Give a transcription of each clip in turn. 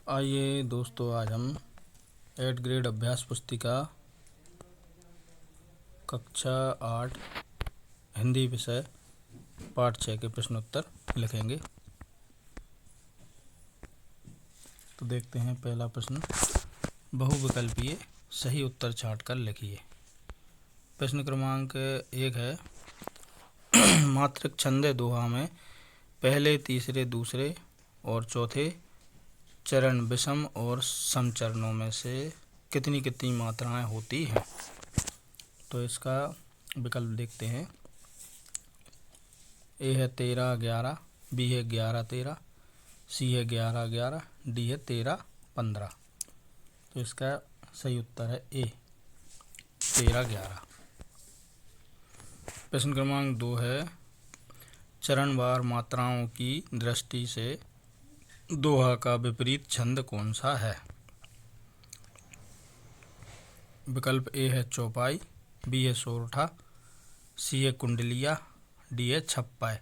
आइए दोस्तों, आज हम 8th ग्रेड अभ्यास पुस्तिका कक्षा 8 हिंदी विषय पाठ 6 के प्रश्नोत्तर लिखेंगे। तो देखते हैं पहला प्रश्न। बहुविकल्पीय सही उत्तर छांट कर लिखिए। प्रश्न क्रमांक 1 है मात्रिक छंदे दोहा में पहले, तीसरे, दूसरे और चौथे चरण विषम और सम चरणों में से कितनी कितनी मात्राएं होती हैं। तो इसका विकल्प देखते हैं। ए है 13 11, बी है 11 13, सी है 11 11, डी है 13 15। तो इसका सही उत्तर है ए 13 11। प्रश्न क्रमांक 2 है चरणवार मात्राओं की दृष्टि से दोहा का विपरीत छंद कौन सा है। विकल्प ए है चौपाई, बी है सोरठा, सी है कुंडलिया, डी है छप्पा।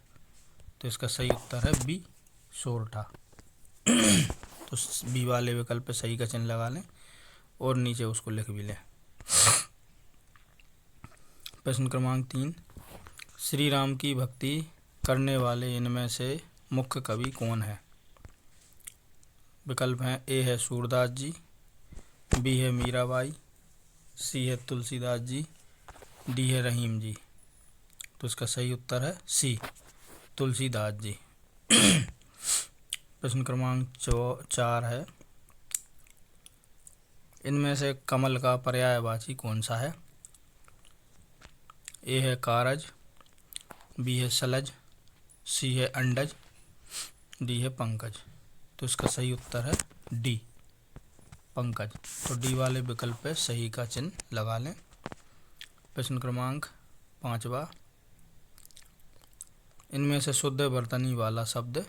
तो इसका सही उत्तर है बी सोरठा। तो बी वाले विकल्प पे सही का चिन्ह लगा लें और नीचे उसको लिख भी लें। प्रश्न क्रमांक 3 श्री राम की भक्ति करने वाले इनमें से मुख्य कवि कौन है। विकल्प हैं ए है सूरदास जी, बी है मीराबाई, सी है तुलसीदास जी, डी है रहीम जी। तो इसका सही उत्तर है सी तुलसीदास जी। प्रश्न क्रमांक 4 है इनमें से कमल का पर्यायवाची कौन सा है। ए है कारज, बी है सलज, सी है अंडज, डी है पंकज। तो इसका सही उत्तर है डी पंकज। तो डी वाले विकल्प पे सही का चिन्ह लगा लें। प्रश्न क्रमांक 5 इनमें से शुद्ध वर्तनी वाला शब्द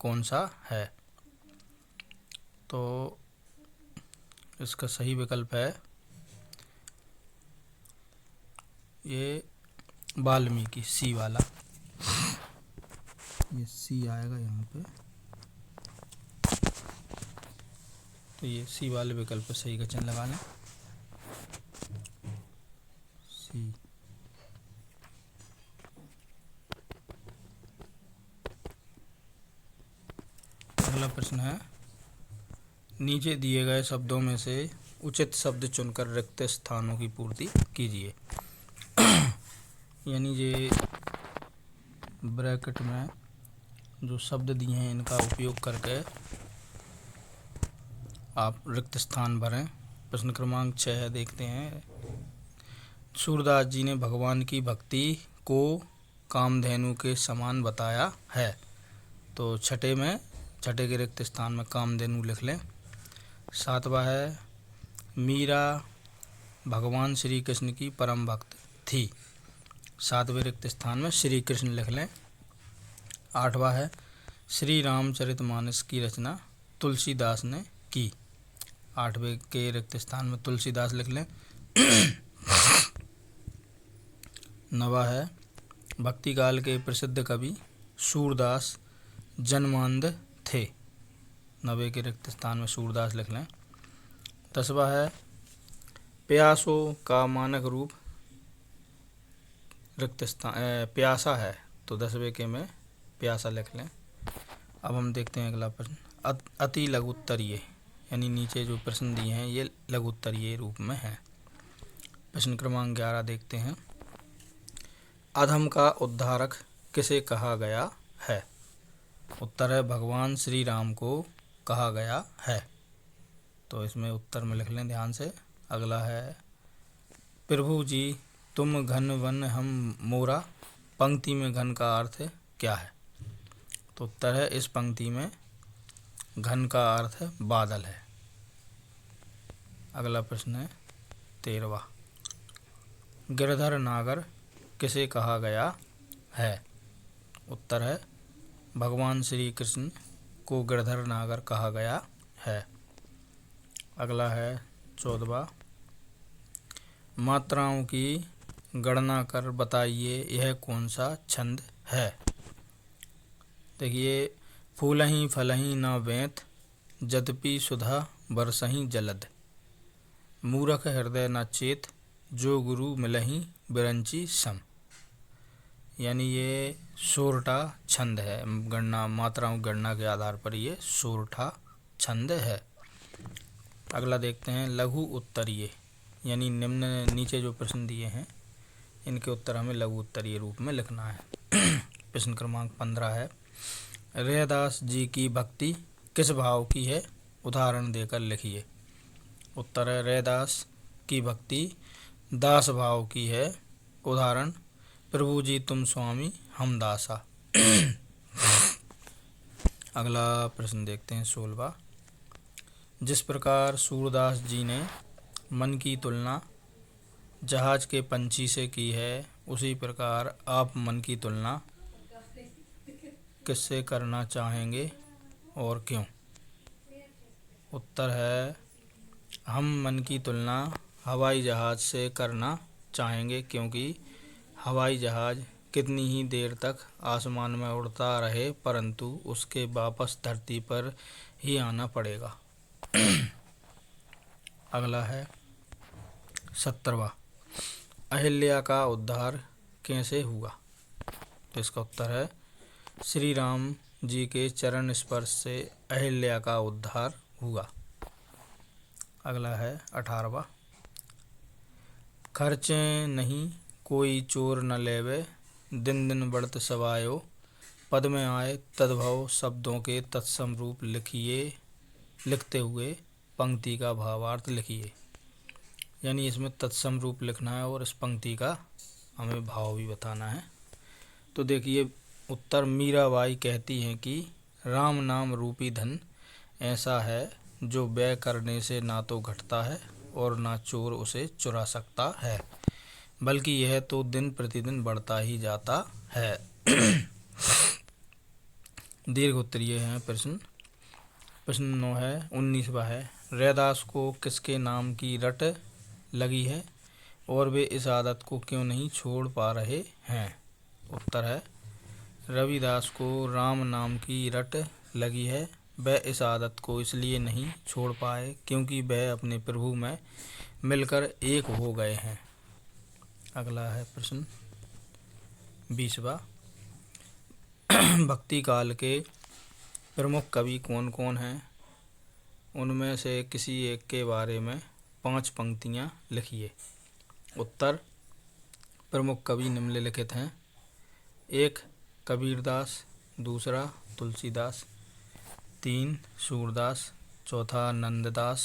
कौन सा है। तो इसका सही विकल्प है ये वाल्मीकि, सी वाला। ये सी आएगा यहाँ पे। तो ये सी वाले विकल्प पर सही का चिन्ह लगा लें सी। अगला प्रश्न है नीचे दिए गए शब्दों में से उचित शब्द चुनकर रिक्त स्थानों की पूर्ति कीजिए। यानी ये ब्रैकेट में जो शब्द दिए हैं इनका उपयोग करके आप रिक्त स्थान भरें। प्रश्न क्रमांक 6 है, देखते हैं। सूरदास जी ने भगवान की भक्ति को कामधेनु के समान बताया है। तो छठे के रिक्त स्थान में कामधेनु लिख लें। 7वां है मीरा भगवान श्री कृष्ण की परम भक्त थी। 7वें रिक्त स्थान में श्री कृष्ण लिख लें। 8वां है श्री रामचरितमानस की रचना तुलसीदास ने की। 8वें के रिक्त स्थान में तुलसीदास लिख लें। 9वां है भक्ति काल के प्रसिद्ध कवि सूरदास जन्मांध थे। 9वें के रिक्त स्थान में सूरदास लिख लें। 10वां है प्यासो का मानक रूप रिक्त स्थान प्यासा है। तो 10वें के में प्यासा लिख लें। अब हम देखते हैं अगला प्रश्न। अति लघुत्तरीय यानी नीचे जो प्रश्न दिए हैं ये लघुत्तरीय रूप में है। प्रश्न क्रमांक 11 देखते हैं। अधम का उद्धारक किसे कहा गया है। उत्तर है भगवान श्री राम को कहा गया है। तो इसमें उत्तर में लिख लें ध्यान से। अगला है प्रभु जी तुम घन वन हम मोरा, पंक्ति में घन का अर्थ क्या है। तो उत्तर है इस पंक्ति में घन का अर्थ बादल है। अगला प्रश्न है 13वां। गिरधर नागर किसे कहा गया है। उत्तर है भगवान श्री कृष्ण को गिरधर नागर कहा गया है। अगला है 14वां। मात्राओं की गणना कर बताइए यह कौन सा छंद है। देखिए फूलहीं फलहीं न वेंत यद्यपि सुधा बरसहीं जलद। मूरख हृदय न चेत, जो गुरु मिलहीं बिरंची सम। यानी ये सोरठा छंद है, गणना मात्राओं गणना के आधार पर ये सोरठा छंद है। अगला देखते हैं लघु उत्तरीय, यानी निम्न नीचे जो प्रश्न दिए हैं इनके उत्तर हमें लघु उत्तरीय रूप में लिखना है। प्रश्न क्रमांक 15 है, रैदास जी की भक्ति किस भाव की है, उदाहरण देकर लिखिए। उत्तर है रैदास की भक्ति दास भाव की है, उदाहरण प्रभु जी तुम स्वामी हम दासा। अगला प्रश्न देखते हैं 16वां, जिस प्रकार सूरदास जी ने मन की तुलना जहाज के पंछी से की है, उसी प्रकार आप मन की तुलना किससे करना चाहेंगे और क्यों। उत्तर है हम मन की तुलना हवाई जहाज से करना चाहेंगे, क्योंकि हवाई जहाज कितनी ही देर तक आसमान में उड़ता रहे परंतु उसके वापस धरती पर ही आना पड़ेगा। अगला है 17वां, अहिल्या का उद्धार कैसे हुआ। तो इसका उत्तर है श्री राम जी के चरण स्पर्श से अहिल्या का उद्धार हुआ। अगला है 18वां, खर्चे नहीं कोई चोर न लेवे, दिन दिन बढ़त सवायो, पद में आए तद्भव शब्दों के तत्सम रूप लिखिए, लिखते हुए पंक्ति का भावार्थ लिखिए। यानी इसमें तत्सम रूप लिखना है और इस पंक्ति का हमें भाव भी बताना है। तो देखिए उत्तर, मीराबाई कहती हैं कि राम नाम रूपी धन ऐसा है जो व्यय करने से ना तो घटता है और ना चोर उसे चुरा सकता है, बल्कि यह तो दिन प्रतिदिन बढ़ता ही जाता है। दीर्घ उत्तरीय है प्रश्न। प्रश्न 9 है 19वां है, रैदास को किसके नाम की रट लगी है और वे इस आदत को क्यों नहीं छोड़ पा रहे हैं। उत्तर है रविदास को राम नाम की रट लगी है, वह इस आदत को इसलिए नहीं छोड़ पाए क्योंकि वह अपने प्रभु में मिलकर एक हो गए हैं। अगला है प्रश्न 20वां, भक्ति काल के प्रमुख कवि कौन कौन हैं, उनमें से किसी एक के बारे में 5 पंक्तियाँ लिखिए। उत्तर, प्रमुख कवि निम्नलिखित हैं। 1 कबीरदास, दूसरा तुलसीदास, 3 सूरदास, चौथा नंददास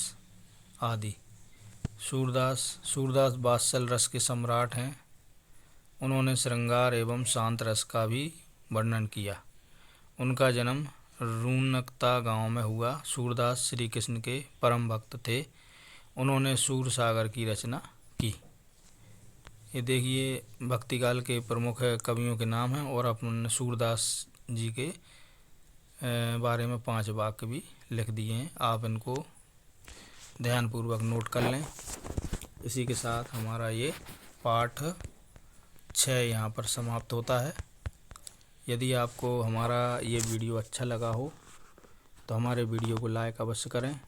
आदि। सूरदास वात्सल रस के सम्राट हैं। उन्होंने श्रृंगार एवं शांत रस का भी वर्णन किया। उनका जन्म रूनकता गांव में हुआ। सूरदास श्री कृष्ण के परम भक्त थे। उन्होंने सूर सागर की रचना की। ये देखिए भक्तिकाल के प्रमुख कवियों के नाम हैं और अपन सूरदास जी के बारे में 5 वाक्य भी लिख दिए हैं। आप इनको ध्यानपूर्वक नोट कर लें। इसी के साथ हमारा ये पाठ 6 यहाँ पर समाप्त होता है। यदि आपको हमारा ये वीडियो अच्छा लगा हो तो हमारे वीडियो को लाइक अवश्य करें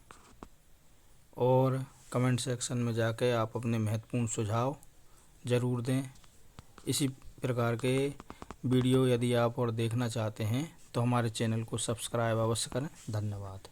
और कमेंट सेक्शन में जाकर आप अपने महत्वपूर्ण सुझाव ज़रूर दें। इसी प्रकार के वीडियो यदि आप और देखना चाहते हैं तो हमारे चैनल को सब्सक्राइब अवश्य करें। धन्यवाद।